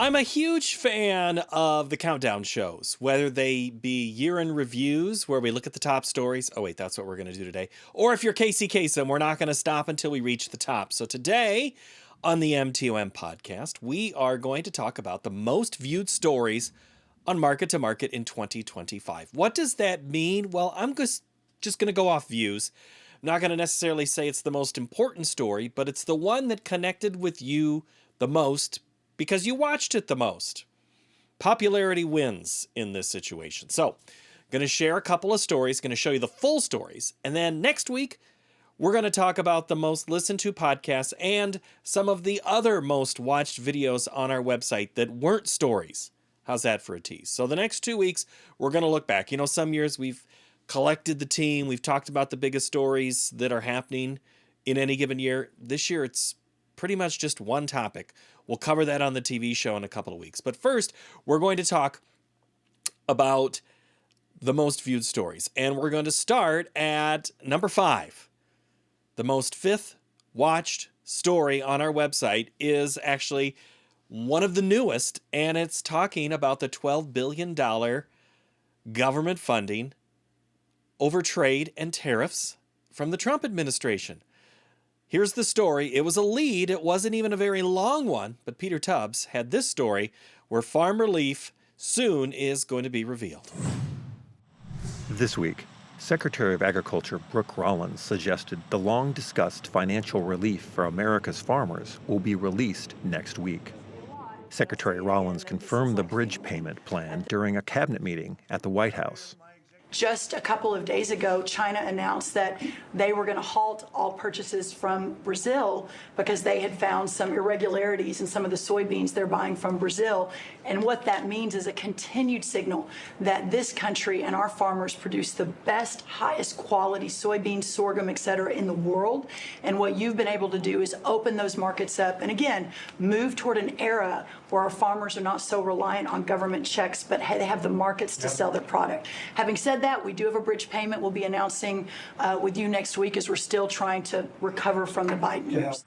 I'm a huge fan of the countdown shows, whether they be year-end reviews where we look at the top stories. Oh, wait, that's what we're going to do today. Or if you're Casey Kasem, we're not going to stop until we reach the top. So today on the MTOM podcast, we are going to talk about the most viewed stories on Market to Market in 2025. What does that mean? Well, I'm just going to go off views. I'm not going to necessarily say it's the most important story, but it's the one that connected with you the most because you watched it the most. Popularity wins in this situation. So, I'm going to share a couple of stories, going to show you the full stories, and then next week, we're going to talk about the most listened to podcasts and some of the other most watched videos on our website that weren't stories. How's that for a tease? So the next 2 weeks, we're going to look back. You know, some years we've collected the team, we've talked about the biggest stories that are happening in any given year. This year, it's pretty much just one topic. We'll cover that on the TV show in a couple of weeks. But first, we're going to talk about the most viewed stories. And we're going to start at number 5. The most fifth watched story on our website is actually one of the newest, and it's talking about the $12 billion government funding over trade and tariffs from the Trump administration. Here's the story. It was a lead. It wasn't even a very long one, but Peter Tubbs had this story where farm relief soon is going to be revealed. This week, Secretary of Agriculture Brooke Rollins suggested the long-discussed financial relief for America's farmers will be released next week. Secretary Rollins confirmed the bridge payment plan during a cabinet meeting at the White House. Just a couple of days ago, China announced that they were going to halt all purchases from Brazil because they had found some irregularities in some of the soybeans they're buying from Brazil. And what that means is a continued signal that this country and our farmers produce the best, highest quality soybeans, sorghum, et cetera, in the world. And what you've been able to do is open those markets up and, again, move toward an era where our farmers are not so reliant on government checks, but they have the markets to sell their product. Having said that, we do have a bridge payment we'll be announcing with you next week as we're still trying to recover from the Biden years.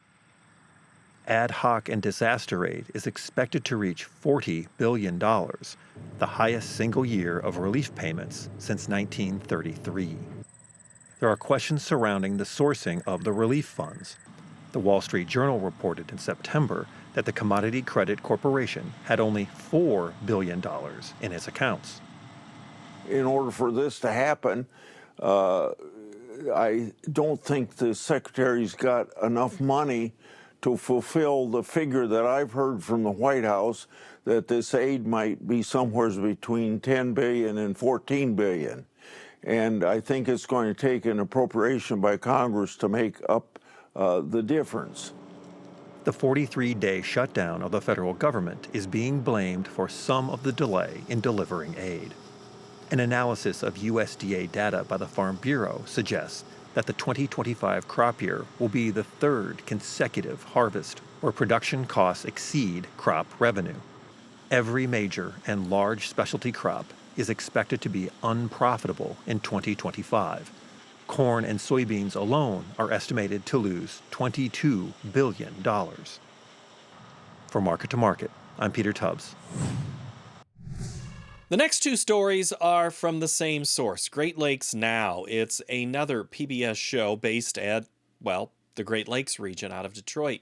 Ad hoc and disaster aid is expected to reach $40 billion, the highest single year of relief payments since 1933. There are questions surrounding the sourcing of the relief funds. The Wall Street Journal reported in September that the Commodity Credit Corporation had only $4 billion in its accounts. In order for this to happen, I don't think the Secretary's got enough money to fulfill the figure that I've heard from the White House, that this aid might be somewhere between $10 billion and $14 billion. And I think it's going to take an appropriation by Congress to make up the difference. The 43-day shutdown of the federal government is being blamed for some of the delay in delivering aid. An analysis of USDA data by the Farm Bureau suggests that the 2025 crop year will be the third consecutive harvest where production costs exceed crop revenue. Every major and large specialty crop is expected to be unprofitable in 2025. Corn and soybeans alone are estimated to lose $22 billion. For Market to Market, I'm Peter Tubbs. The next two stories are from the same source, Great Lakes Now. It's another PBS show based at, well, the Great Lakes region out of Detroit.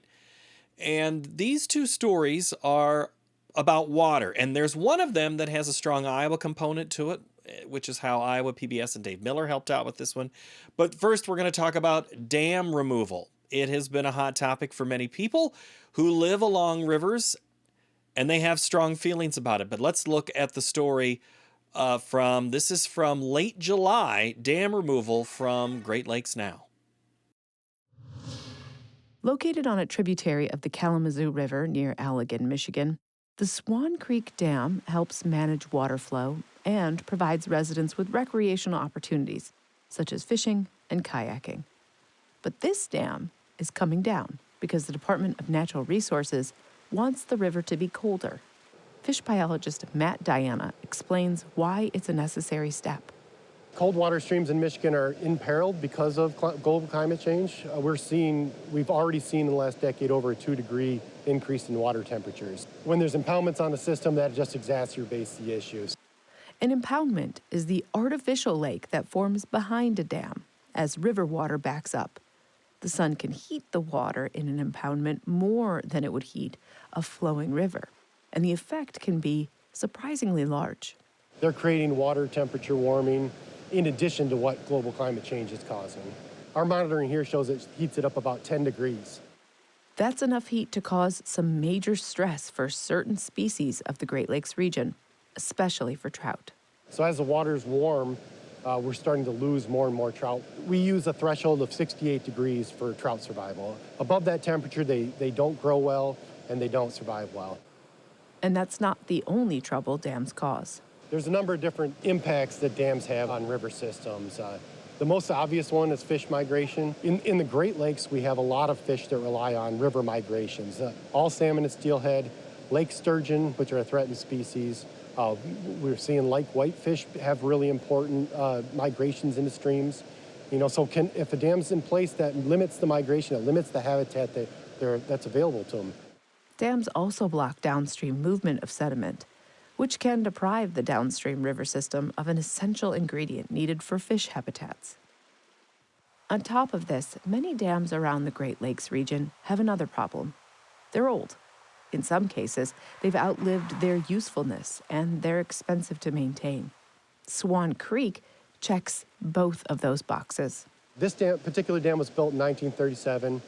And these two stories are about water. And there's one of them that has a strong Iowa component to it, which is how Iowa PBS and Dave Miller helped out with this one. But first, we're going to talk about dam removal. It has been a hot topic for many people who live along rivers, and they have strong feelings about it. But let's look at the story this is from late July, dam removal from Great Lakes Now. Located on a tributary of the Kalamazoo River near Allegan, Michigan, the Swan Creek Dam helps manage water flow and provides residents with recreational opportunities, such as fishing and kayaking. But this dam is coming down because the Department of Natural Resources wants the river to be colder. Fish biologist Matt Diana explains why it's a necessary step. Cold water streams in Michigan are imperiled because of global climate change. We've already seen in the last decade over a 2-degree increase in water temperatures. When there's impoundments on the system, that just exacerbates the issues. An impoundment is the artificial lake that forms behind a dam as river water backs up. The sun can heat the water in an impoundment more than it would heat a flowing river, and the effect can be surprisingly large. They're creating water temperature warming in addition to what global climate change is causing. Our monitoring here shows it heats it up about 10 degrees. That's enough heat to cause some major stress for certain species of the Great Lakes region, especially for trout. So as the water's warm, we're starting to lose more and more trout. We use a threshold of 68 degrees for trout survival. Above that temperature, they don't grow well and they don't survive well. And that's not the only trouble dams cause. There's a number of different impacts that dams have on river systems. The most obvious one is fish migration. In the Great Lakes, we have a lot of fish that rely on river migrations. All salmon and steelhead, lake sturgeon, which are a threatened species. We're seeing lake whitefish have really important migrations into streams. So if a dam's in place that limits the migration, it limits the habitat that's available to them. Dams also block downstream movement of sediment, which can deprive the downstream river system of an essential ingredient needed for fish habitats. On top of this, many dams around the Great Lakes region have another problem. They're old. In some cases, they've outlived their usefulness and they're expensive to maintain. Swan Creek checks both of those boxes. This particular dam was built in 1937.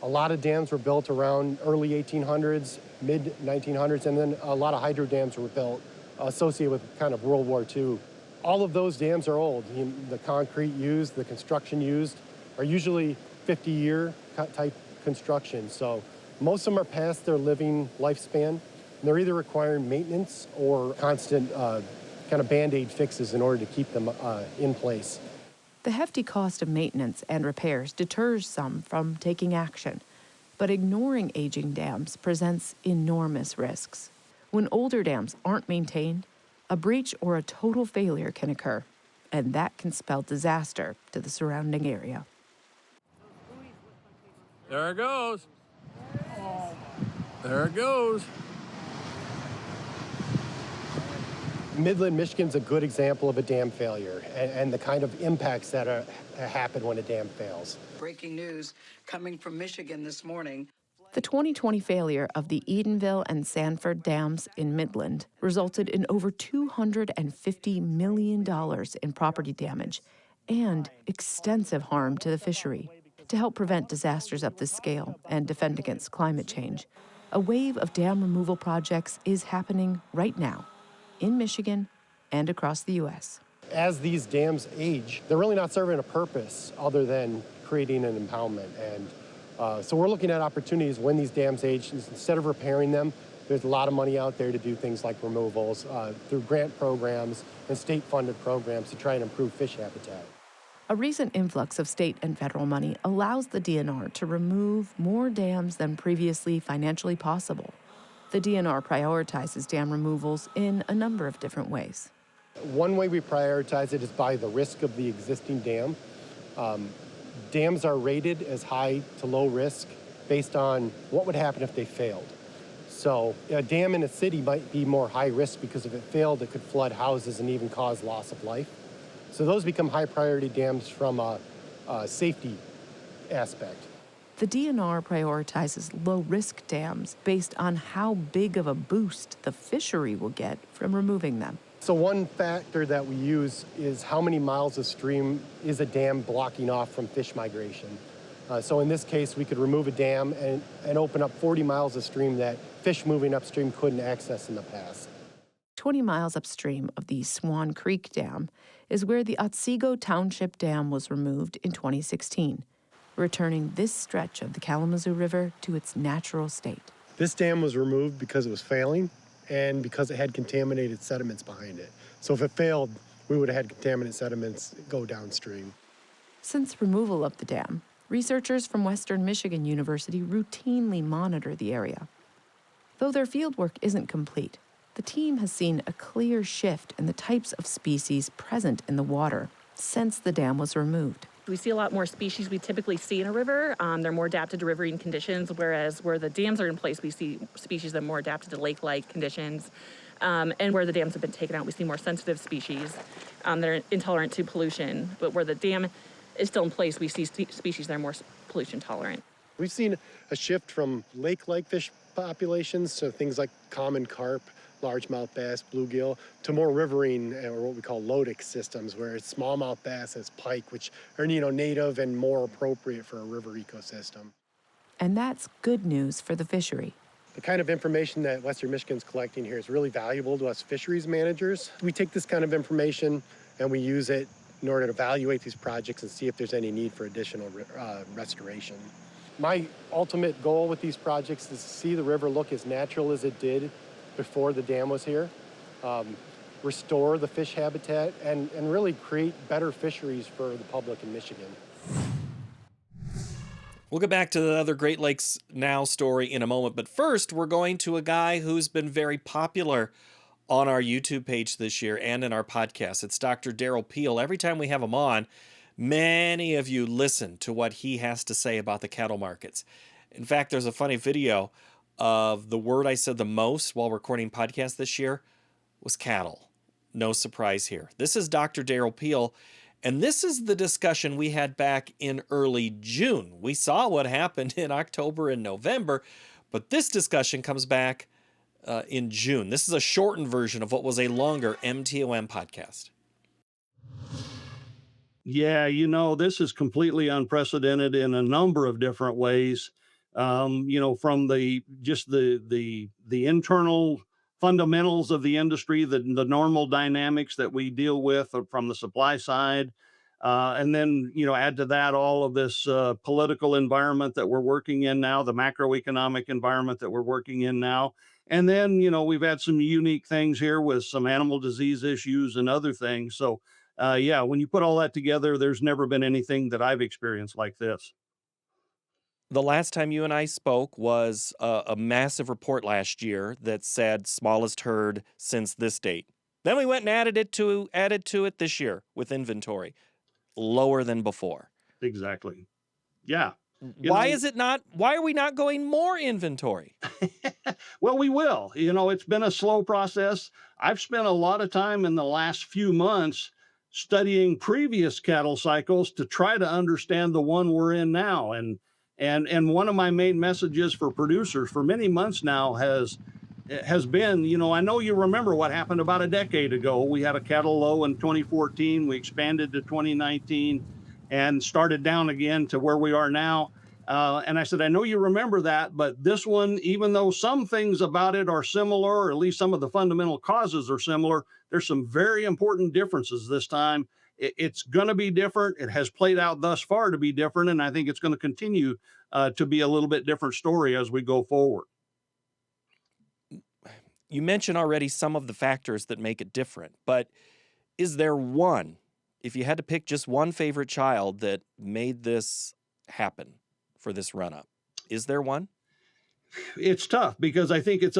A lot of dams were built around early 1800s, mid 1900s, and then a lot of hydro dams were built associated with kind of World War II. All of those dams are old. The concrete used, the construction used are usually 50-year type construction. So most of them are past their living lifespan. They're either requiring maintenance or constant kind of Band-Aid fixes in order to keep them in place. The hefty cost of maintenance and repairs deters some from taking action, but ignoring aging dams presents enormous risks. When older dams aren't maintained, a breach or a total failure can occur, and that can spell disaster to the surrounding area. There it goes. There it goes. Midland, Michigan's a good example of a dam failure and the kind of impacts that happen when a dam fails. Breaking news coming from Michigan this morning. The 2020 failure of the Edenville and Sanford dams in Midland resulted in over $250 million in property damage and extensive harm to the fishery. To help prevent disasters of this scale and defend against climate change, a wave of dam removal projects is happening right now in Michigan and across the U.S. As these dams age, they're really not serving a purpose other than creating an impoundment. And so we're looking at opportunities when these dams age. Instead of repairing them, there's a lot of money out there to do things like removals through grant programs and state-funded programs to try and improve fish habitat. A recent influx of state and federal money allows the DNR to remove more dams than previously financially possible. The DNR prioritizes dam removals in a number of different ways. One way we prioritize it is by the risk of the existing dam. Dams are rated as high to low risk based on what would happen if they failed. So a dam in a city might be more high risk because if it failed, it could flood houses and even cause loss of life. So those become high priority dams from a safety aspect. The DNR prioritizes low-risk dams based on how big of a boost the fishery will get from removing them. So one factor that we use is how many miles of stream is a dam blocking off from fish migration. So in this case, we could remove a dam and open up 40 miles of stream that fish moving upstream couldn't access in the past. 20 miles upstream of the Swan Creek Dam is where the Otsego Township Dam was removed in 2016. Returning this stretch of the Kalamazoo River to its natural state. This dam was removed because it was failing and because it had contaminated sediments behind it. So if it failed, we would have had contaminated sediments go downstream. Since removal of the dam, researchers from Western Michigan University routinely monitor the area. Though their fieldwork isn't complete, the team has seen a clear shift in the types of species present in the water since the dam was removed. We see a lot more species we typically see in a river. They're more adapted to riverine conditions, whereas where the dams are in place, we see species that are more adapted to lake-like conditions. And where the dams have been taken out, we see more sensitive species that are intolerant to pollution. But where the dam is still in place, we see species that are more pollution tolerant. We've seen a shift from lake-like fish populations, so things like common carp, largemouth bass, bluegill, to more riverine, or what we call lodic systems, where it's smallmouth bass as pike, which are native and more appropriate for a river ecosystem. And that's good news for the fishery. The kind of information that Western Michigan's collecting here is really valuable to us fisheries managers. We take this kind of information and we use it in order to evaluate these projects and see if there's any need for additional restoration. My ultimate goal with these projects is to see the river look as natural as it did before the dam was here, restore the fish habitat, and really create better fisheries for the public in Michigan. We'll get back to the other Great Lakes Now story in a moment, but first we're going to a guy who's been very popular on our YouTube page this year and in our podcast. It's Dr. Daryl Peel. Every time we have him on, many of you listen to what he has to say about the cattle markets. In fact, there's a funny video of the word I said the most while recording podcasts this year was cattle. No surprise here. This is Dr. Daryl Peel, and this is the discussion we had back in early June. We saw what happened in October and November, but this discussion comes back in June. This is a shortened version of what was a longer MTOM podcast. Yeah, this is completely unprecedented in a number of different ways. From the internal fundamentals of the industry, the normal dynamics that we deal with from the supply side, and then add to that all of this political environment that we're working in now, the macroeconomic environment that we're working in now, and then we've had some unique things here with some animal disease issues and other things. So yeah, when you put all that together, there's never been anything that I've experienced like this. The last time you and I spoke was a massive report last year that said smallest herd since this date. Then we went and added to it this year with inventory, lower than before. Exactly. Yeah. Why are we not going more inventory? Well, we will. It's been a slow process. I've spent a lot of time in the last few months studying previous cattle cycles to try to understand the one we're in now. And one of my main messages for producers for many months now has been, I know you remember what happened about a decade ago. We had a cattle low in 2014. We expanded to 2019 and started down again to where we are now. And I said, I know you remember that, but this one, even though some things about it are similar, or at least some of the fundamental causes are similar, there's some very important differences this time. It's going to be different. It has played out thus far to be different, and I think it's going to continue to be a little bit different story as we go forward. You mentioned already some of the factors that make it different, but is there one, if you had to pick just one favorite child that made this happen for this run-up, is there one? It's tough because I think it's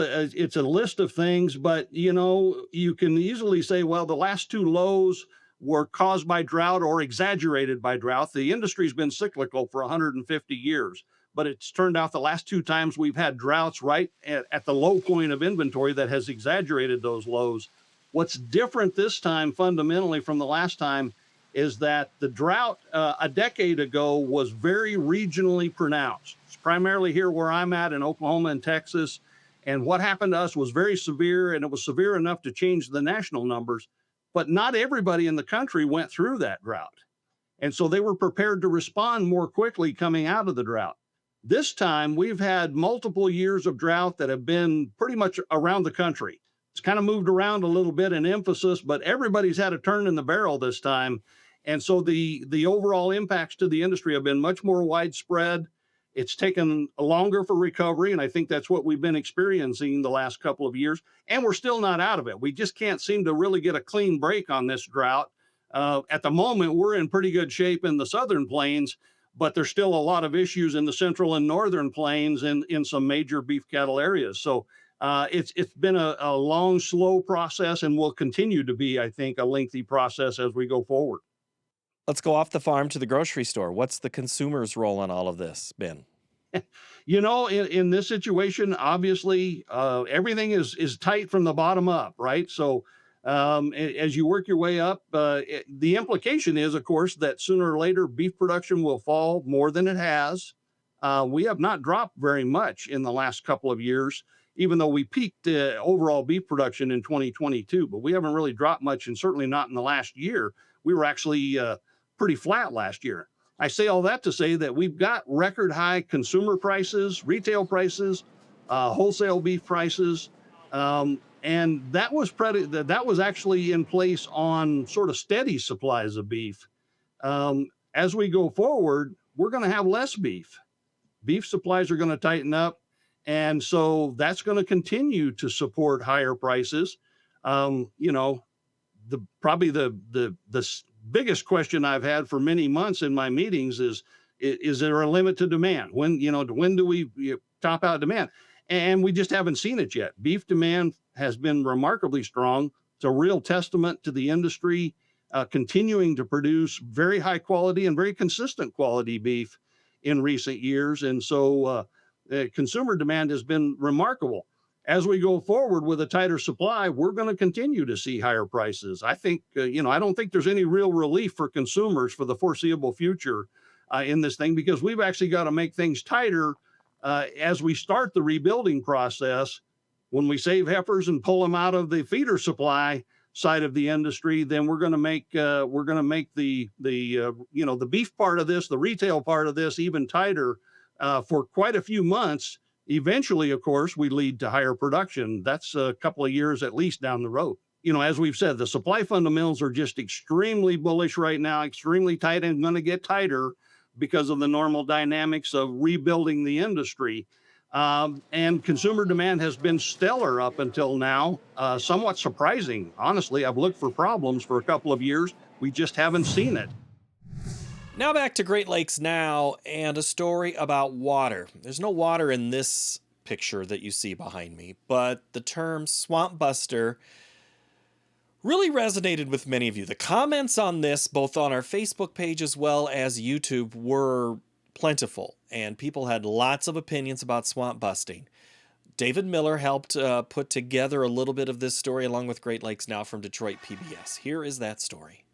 a list of things, but you can easily say, well, the last two lows were caused by drought or exaggerated by drought. The industry's been cyclical for 150 years, but it's turned out the last two times we've had droughts right at the low point of inventory that has exaggerated those lows. What's different this time fundamentally from the last time is that the drought a decade ago was very regionally pronounced. It's primarily here where I'm at in Oklahoma and Texas. And what happened to us was very severe, and it was severe enough to change the national numbers. But not everybody in the country went through that drought. And so they were prepared to respond more quickly coming out of the drought. This time, we've had multiple years of drought that have been pretty much around the country. It's kind of moved around a little bit in emphasis, but everybody's had a turn in the barrel this time. And so the overall impacts to the industry have been much more widespread. It's taken longer for recovery, and I think that's what we've been experiencing the last couple of years, and we're still not out of it. We just can't seem to really get a clean break on this drought. At the moment, we're in pretty good shape in the southern plains, but there's still a lot of issues in the central and northern plains and in some major beef cattle areas. So it's been a long, slow process, and will continue to be, I think, a lengthy process as we go forward. Let's go off the farm to the grocery store. What's the consumer's role in all of this, Ben? You know, in this situation, obviously, everything is tight from the bottom up, right? So, as you work your way up, the implication is, of course, that sooner or later beef production will fall more than it has. We have not dropped very much in the last couple of years, even though we peaked overall beef production in 2022, but we haven't really dropped much, and certainly not in the last year. We were actually pretty flat last year. I say all that to say that we've got record high consumer prices, retail prices, wholesale beef prices, and that was actually in place on sort of steady supplies of beef. As we go forward, we're going to have less beef. Beef supplies are going to tighten up, and so that's going to continue to support higher prices. You know, probably the biggest question I've had for many months in my meetings is there a limit to demand? When do we top out demand? And we just haven't seen it yet. Beef demand has been remarkably strong. It's a real testament to the industry continuing to produce very high quality and very consistent quality beef in recent years. And so consumer demand has been remarkable. As we go forward with a tighter supply, we're going to continue to see higher prices. I think, I don't think there's any real relief for consumers for the foreseeable future in this thing, because we've actually got to make things tighter as we start the rebuilding process. When we save heifers and pull them out of the feeder supply side of the industry, then we're going to make the beef part of this, the retail part of this, even tighter for quite a few months. Eventually, of course, we lead to higher production. That's a couple of years at least down the road. As we've said, the supply fundamentals are just extremely bullish right now, extremely tight, and going to get tighter because of the normal dynamics of rebuilding the industry. And consumer demand has been stellar up until now, somewhat surprising. Honestly, I've looked for problems for a couple of years. We just haven't seen it. Now back to Great Lakes Now and a story about water. There's no water in this picture that you see behind me, but the term swamp buster really resonated with many of you. The comments on this, both on our Facebook page as well as YouTube, were plentiful, and people had lots of opinions about swamp busting. David Miller helped put together a little bit of this story along with Great Lakes Now from Detroit PBS. Here is that story.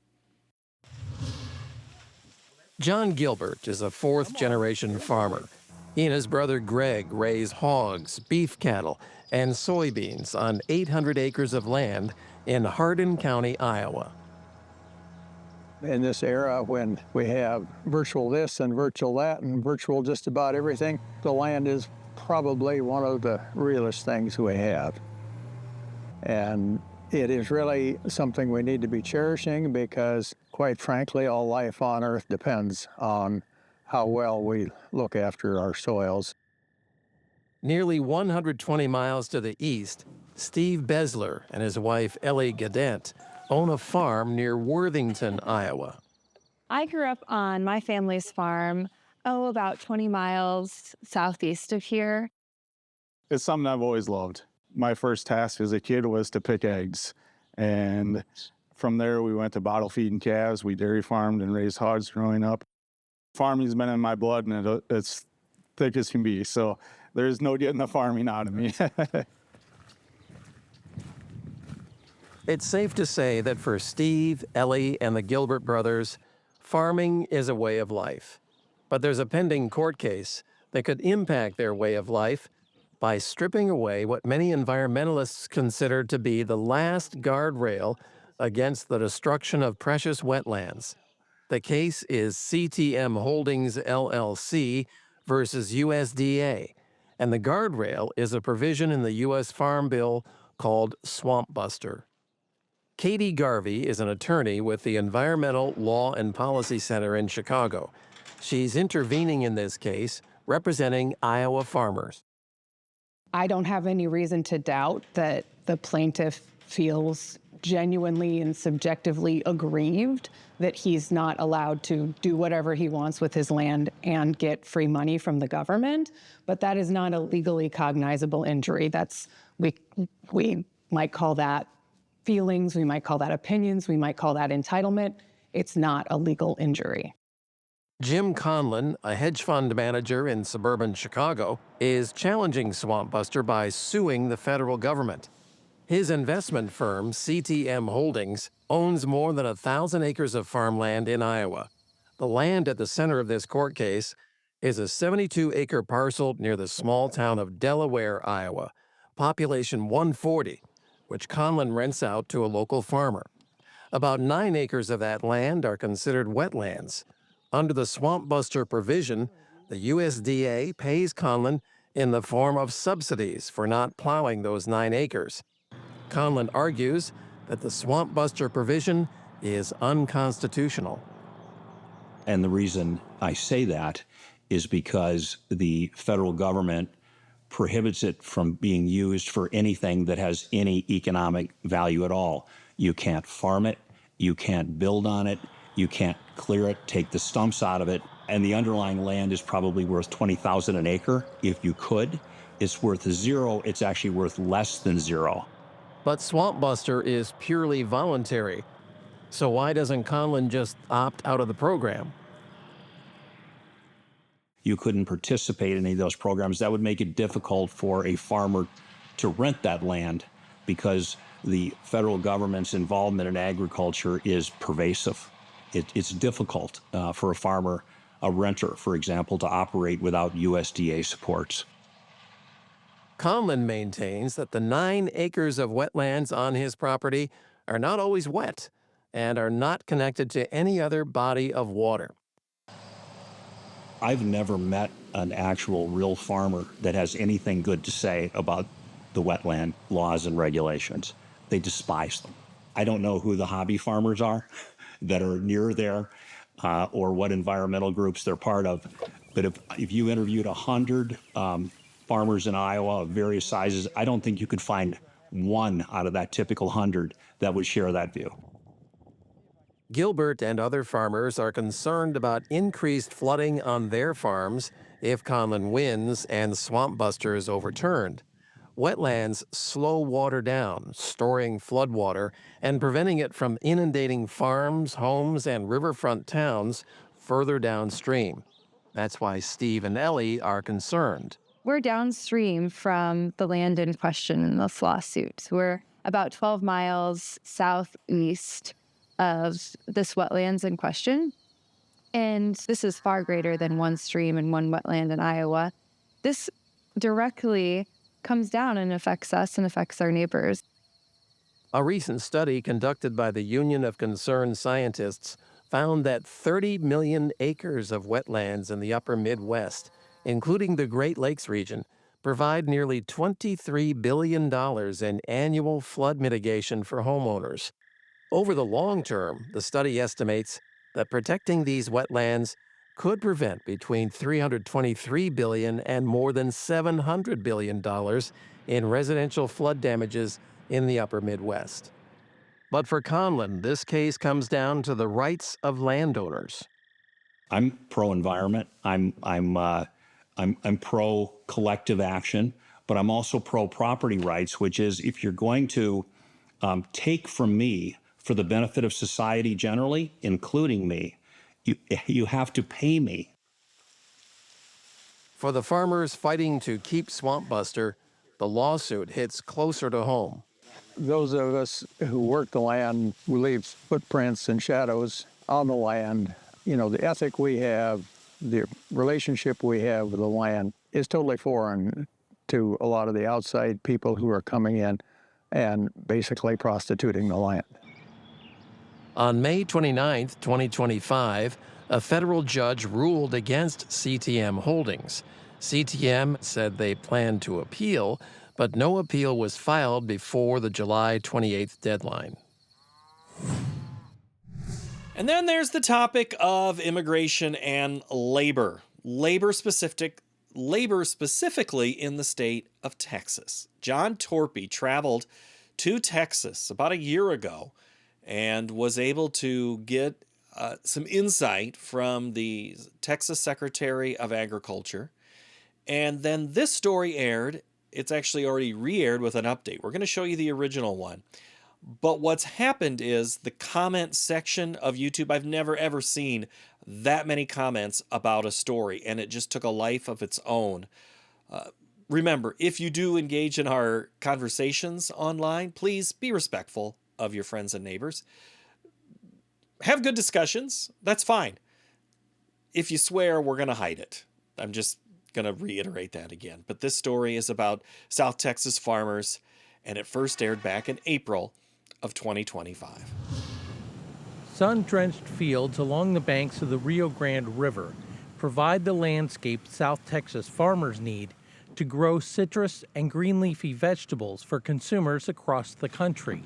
John Gilbert is a fourth-generation farmer. He and his brother Greg raise hogs, beef cattle, and soybeans on 800 acres of land in Hardin County, Iowa. In this era, when we have virtual this and virtual that and virtual just about everything, the land is probably one of the realest things we have. And it is really something we need to be cherishing because, quite frankly, all life on Earth depends on how well we look after our soils. Nearly 120 miles to the east, Steve Besler and his wife Ellie Gadet own a farm near Worthington, Iowa. I grew up on my family's farm, about 20 miles southeast of here. It's something I've always loved. My first task as a kid was to pick eggs. And from there, we went to bottle feeding calves. We dairy farmed and raised hogs growing up. Farming's been in my blood, and it's thick as can be. So there's no getting the farming out of me. It's safe to say that for Steve, Ellie, and the Gilbert brothers, farming is a way of life. But there's a pending court case that could impact their way of life by stripping away what many environmentalists consider to be the last guardrail against the destruction of precious wetlands. The case is CTM Holdings LLC versus USDA, and the guardrail is a provision in the U.S. Farm Bill called Swamp Buster. Katie Garvey is an attorney with the Environmental Law and Policy Center in Chicago. She's intervening in this case, representing Iowa farmers. I don't have any reason to doubt that the plaintiff feels genuinely and subjectively aggrieved that he's not allowed to do whatever he wants with his land and get free money from the government. But that is not a legally cognizable injury. We might call that feelings, we might call that opinions, we might call that entitlement. it's not a legal injury. Jim Conlon, a hedge fund manager in suburban Chicago, is challenging Swamp Buster by suing the federal government. His investment firm, CTM Holdings, owns more than 1,000 acres of farmland in Iowa. The land at the center of this court case is a 72-acre parcel near the small town of Delaware, Iowa, population 140, which Conlon rents out to a local farmer. About 9 acres of that land are considered wetlands. Under the Swamp Buster provision, the USDA pays Conlon in the form of subsidies for not plowing those 9 acres. Conlon argues that the Swamp Buster provision is unconstitutional. And the reason I say that is because the federal government prohibits it from being used for anything that has any economic value at all. You can't farm it, you can't build on it, you can't clear it, take the stumps out of it, and the underlying land is probably worth $20,000 an acre if you could. It's worth zero, it's actually worth less than zero. But Swamp Buster is purely voluntary. So why doesn't Conlon just opt out of the program? You couldn't participate in any of those programs. That would make it difficult for a farmer to rent that land because the federal government's involvement in agriculture is pervasive. It's difficult for a farmer, a renter, for example, to operate without USDA supports. Conlon maintains that the 9 acres of wetlands on his property are not always wet and are not connected to any other body of water. I've never met an actual real farmer that has anything good to say about the wetland laws and regulations. They despise them. I don't know who the hobby farmers are that are near there or what environmental groups they're part of. But if you interviewed 100 farmers in Iowa of various sizes, I don't think you could find one out of that typical 100 that would share that view. Gilbert and other farmers are concerned about increased flooding on their farms if Conlon wins and Swamp Buster is overturned. Wetlands slow water down, storing floodwater and preventing it from inundating farms, homes, and riverfront towns further downstream. That's why Steve and Ellie are concerned. We're downstream from the land in question in this lawsuit. We're about 12 miles southeast of this wetlands in question. And this is far greater than one stream and one wetland in Iowa. This directly comes down and affects us and affects our neighbors. A recent study conducted by the Union of Concerned Scientists found that 30 million acres of wetlands in the upper Midwest, including the Great Lakes region, provide nearly $23 billion in annual flood mitigation for homeowners. Over the long term, the study estimates that protecting these wetlands could prevent between $323 billion and more than $700 billion in residential flood damages in the upper Midwest. But for Conlon, this case comes down to the rights of landowners. I'm pro-environment. I'm pro-collective action, but I'm also pro-property rights, which is if you're going to take from me for the benefit of society generally, including me, you have to pay me. For the farmers fighting to keep Swamp Buster, the lawsuit hits closer to home. Those of us who work the land, we leave footprints and shadows on the land. You know, the ethic we have, the relationship we have with the land is totally foreign to a lot of the outside people who are coming in and basically prostituting the land. On May 29, 2025, a federal judge ruled against CTM Holdings. CTM said they planned to appeal, but no appeal was filed before the July 28th deadline. And then there's the topic of immigration and labor. Labor specifically in the state of Texas. John Torpy traveled to Texas about a year ago and was able to get some insight from the Texas Secretary of Agriculture. And then this story aired. It's actually already re-aired with an update. We're going to show you the original one. But what's happened is the comment section of YouTube, I've never ever seen that many comments about a story, and it just took a life of its own. Remember, if you do engage in our conversations online, please be respectful of your friends and neighbors. Have good discussions. That's fine. If you swear, we're going to hide it. I'm just going to reiterate that again. But this story is about South Texas farmers, and it first aired back in April of 2025. Sun-drenched fields along the banks of the Rio Grande River provide the landscape South Texas farmers need to grow citrus and green leafy vegetables for consumers across the country.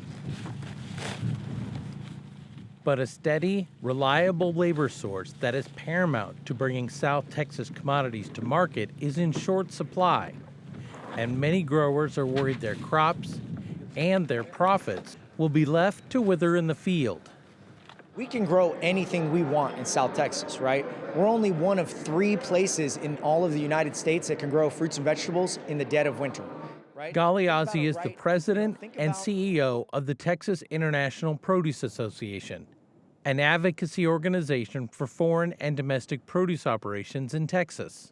But a steady, reliable labor source that is paramount to bringing South Texas commodities to market is in short supply, and many growers are worried their crops and their profits will be left to wither in the field. We can grow anything we want in South Texas, right? We're only one of 3 places in all of the United States that can grow fruits and vegetables in the dead of winter. Right? Galeazzi is the president and CEO of the Texas International Produce Association, an advocacy organization for foreign and domestic produce operations in Texas.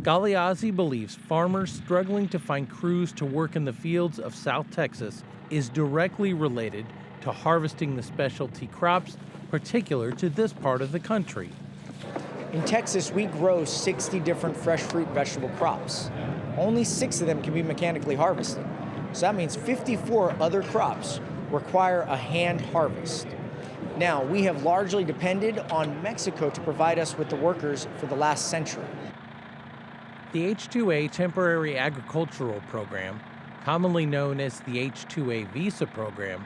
Galeazzi believes farmers struggling to find crews to work in the fields of South Texas is directly related to harvesting the specialty crops particular to this part of the country. In Texas, we grow 60 different fresh fruit vegetable crops. Only 6 of them can be mechanically harvested. So that means 54 other crops require a hand harvest. Now, we have largely depended on Mexico to provide us with the workers for the last century. The H-2A Temporary Agricultural Program, commonly known as the H-2A Visa Program,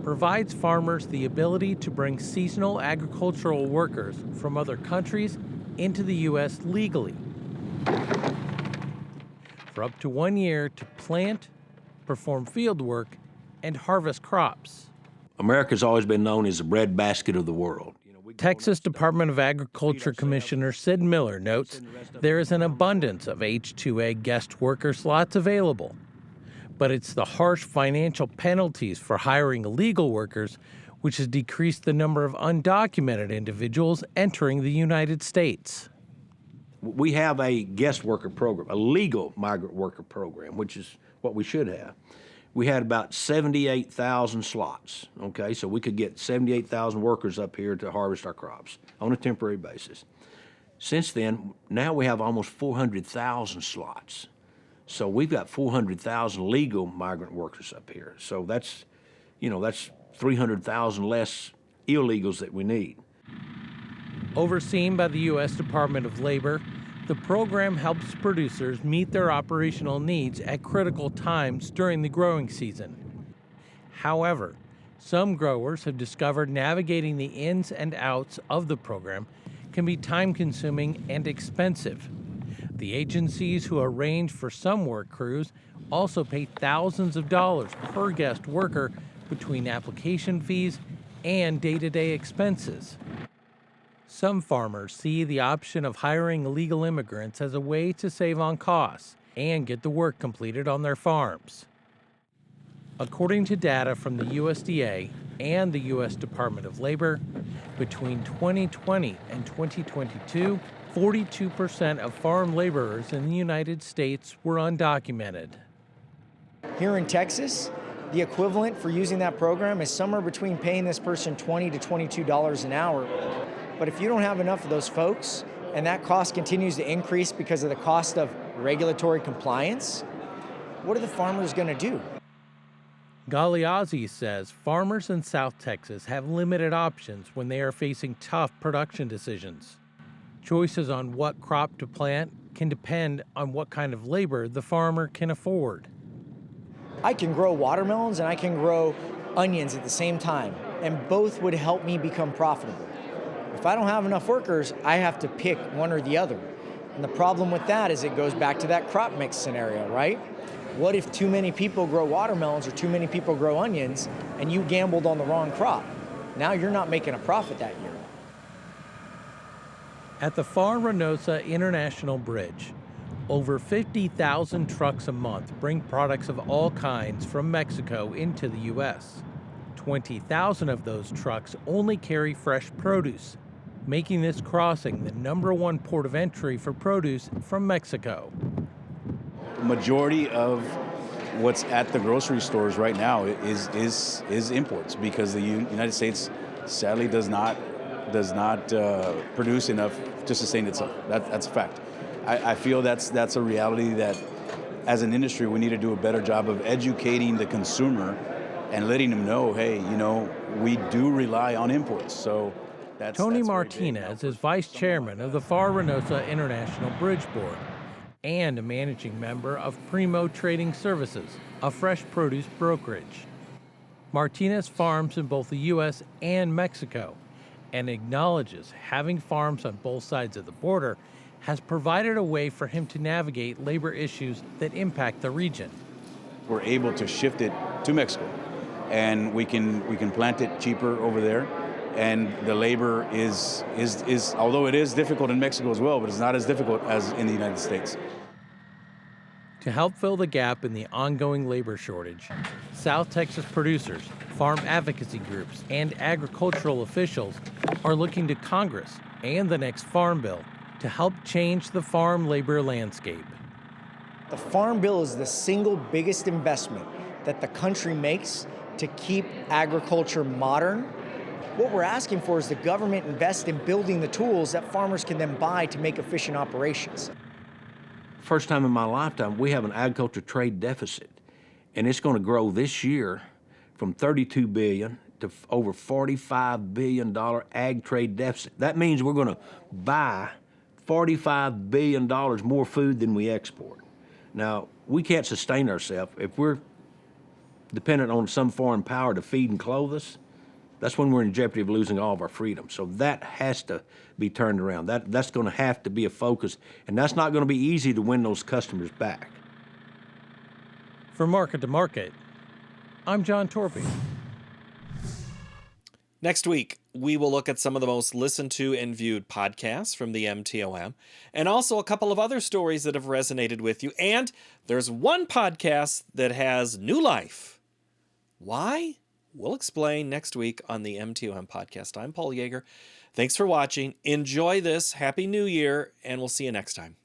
provides farmers the ability to bring seasonal agricultural workers from other countries into the U.S. legally for up to 1 year to plant, perform field work, and harvest crops. America's always been known as the breadbasket of the world. Texas Department of Agriculture Commissioner Sid Miller notes there is an abundance of H-2A guest worker slots available. But it's the harsh financial penalties for hiring illegal workers which has decreased the number of undocumented individuals entering the United States. We have a guest worker program, a legal migrant worker program, which is what we should have. We had about 78,000 slots, okay? So we could get 78,000 workers up here to harvest our crops on a temporary basis. Since then, now we have almost 400,000 slots. So we've got 400,000 legal migrant workers up here. So that's 300,000 less illegals that we need. Overseen by the U.S. Department of Labor, the program helps producers meet their operational needs at critical times during the growing season. However, some growers have discovered navigating the ins and outs of the program can be time-consuming and expensive. The agencies who arrange for some work crews also pay thousands of dollars per guest worker between application fees and day-to-day expenses. Some farmers see the option of hiring illegal immigrants as a way to save on costs and get the work completed on their farms. According to data from the USDA and the U.S. Department of Labor, between 2020 and 2022, 42% of farm laborers in the United States were undocumented. Here in Texas, the equivalent for using that program is somewhere between paying this person $20 to $22 an hour. But if you don't have enough of those folks, and that cost continues to increase because of the cost of regulatory compliance, what are the farmers going to do? Galeazzi says farmers in South Texas have limited options when they are facing tough production decisions. Choices on what crop to plant can depend on what kind of labor the farmer can afford. I can grow watermelons and I can grow onions at the same time, and both would help me become profitable. If I don't have enough workers, I have to pick one or the other. And the problem with that is it goes back to that crop mix scenario, right? What if too many people grow watermelons or too many people grow onions and you gambled on the wrong crop? Now you're not making a profit that year. At the Far Reynosa International Bridge, over 50,000 trucks a month bring products of all kinds from Mexico into the U.S. 20,000 of those trucks only carry fresh produce, making this crossing the #1 port of entry for produce from Mexico. The majority of what's at the grocery stores right now is imports, because the United States sadly does not produce enough to sustain itself. That's a fact. I feel that's a reality that as an industry we need to do a better job of educating the consumer and letting them know, hey, we do rely on imports. So Tony Martinez is vice chairman of the Far Reynosa International Bridge Board and a managing member of Primo Trading Services, a fresh produce brokerage. Martinez farms in both the U.S. and Mexico and acknowledges having farms on both sides of the border has provided a way for him to navigate labor issues that impact the region. We're able to shift it to Mexico, and we can plant it cheaper over there. And the labor is although it is difficult in Mexico as well, but it's not as difficult as in the United States. To help fill the gap in the ongoing labor shortage, South Texas producers, farm advocacy groups, and agricultural officials are looking to Congress and the next Farm Bill to help change the farm labor landscape. The Farm Bill is the single biggest investment that the country makes to keep agriculture modern. What we're asking for is the government invest in building the tools that farmers can then buy to make efficient operations. First time in my lifetime, we have an agriculture trade deficit, and it's going to grow this year from $32 billion to over $45 billion ag trade deficit. That means we're going to buy $45 billion more food than we export. Now, we can't sustain ourselves. If we're dependent on some foreign power to feed and clothe us, that's when we're in jeopardy of losing all of our freedom. So that has to be turned around. That's going to have to be a focus, and that's not going to be easy to win those customers back. For Market to Market, I'm John Torpy. Next week, we will look at some of the most listened to and viewed podcasts from the MTOM, and also a couple of other stories that have resonated with you. And there's one podcast that has new life. Why? We'll explain next week on the MTOM podcast. I'm Paul Yeager. Thanks for watching. Enjoy this. Happy New Year, and we'll see you next time.